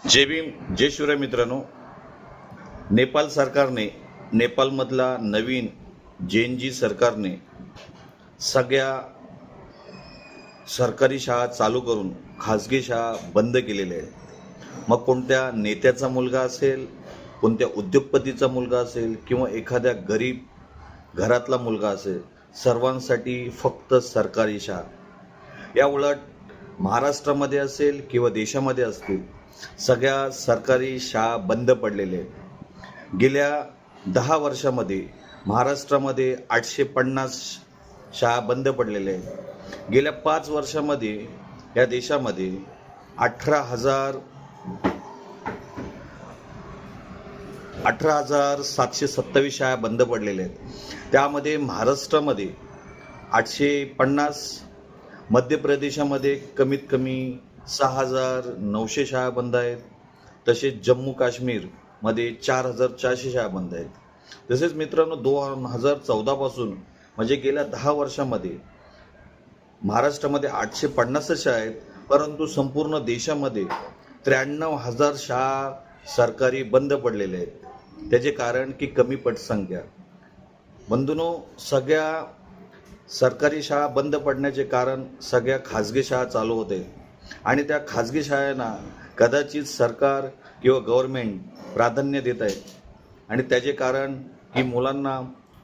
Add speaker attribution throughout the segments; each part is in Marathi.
Speaker 1: जय भीम जय शिवराय मित्रांनो, नेपाळ सरकारने नेपाळमधला नवीन जेएनजी सरकारने सगळ्या सरकारी शाळा चालू करून खाजगी शाळा बंद केलेल्या आहेत। मग कोणत्या नेत्याचा मुलगा असेल, कोणत्या उद्योगपतीचा मुलगा असेल किंवा एखाद्या गरीब घरातला मुलगा असेल, सर्वांसाठी फक्त सरकारी शाळा। या उलट महाराष्ट्रामध्ये असेल किंवा देशामध्ये असतील, सगळ्या सरकारी शाळा बंद पडलेल्या आहेत। गेल्या 10 वर्षामध्ये महाराष्ट्रामध्ये 850 शाळा बंद पडलेल्या आहेत। गेल्या 5 वर्षामध्ये या देशामध्ये 18,727 शाळा बंद पडलेल्या आहेत। त्यामध्ये महाराष्ट्रामध्ये 850, मध्य प्रदेशामध्ये कमीत कमी 6,900 शाळा बंद आहेत। तसेच जम्मू काश्मीरमध्ये 4,400 शाळा बंद आहेत। तसेच मित्रांनो 2014 पासून म्हणजे गेल्या 10 वर्षामध्ये महाराष्ट्रामध्ये 850 शाळा आहेत, परंतु संपूर्ण देशामध्ये 93,000 शाळा सरकारी बंद पडलेल्या आहेत। त्याचे कारण की कमी पटसंख्या। बंधूंनो, सगळ्या सरकारी शाळा बंद पडण्याचे कारण सगळ्या खाजगी शाळा चालू होते आणि त्या खाजगी शाळांना कदाचित सरकार किंवा गव्हर्नमेंट प्राधान्य देत आहे आणि त्याचे कारण की मुलांना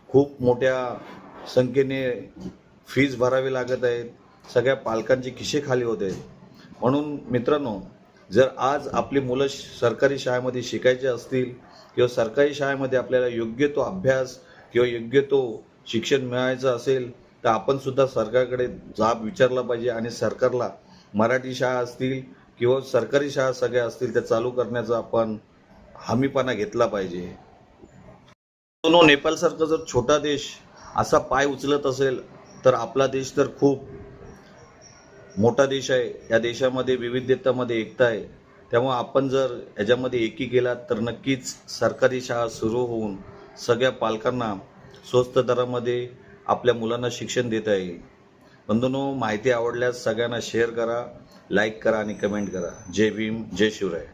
Speaker 1: खूप मोठ्या संख्येने फीज भरावी लागत आहेत, सगळ्या पालकांचे खिसे खाली होते। म्हणून मित्रांनो, जर आज आपली मुलं सरकारी शाळेमध्ये शिकायचे असतील किंवा सरकारी शाळेमध्ये आपल्याला योग्य तो अभ्यास किंवा योग्य तो शिक्षण मिळायचं असेल, तर आपण सुद्धा सरकारकडे जाब विचारला पाहिजे आणि सरकारला मराठी शाळा असतील किंवा सरकारी शाळा सगळ्या असतील त्या चालू करण्याचा आपण हमीपणा घेतला पाहिजे। नेपाळसारखा जर छोटा देश असा पाय उचलत असेल तर आपला देश तर खूप मोठा देश आहे। या देशामध्ये विविधतेमध्ये एकता आहे, त्यामुळे आपण जर याच्यामध्ये एकी केला तर नक्कीच सरकारी शाळा सुरू होऊन सगळ्या पालकांना स्वस्त दरामध्ये आपल्या मुलांना शिक्षण देता येईल। बंधूंनो, माहिती आवडल्यास सगळ्यांना शेअर करा, लाईक करा आणि कमेंट करा। जय भीम जय शिवराय।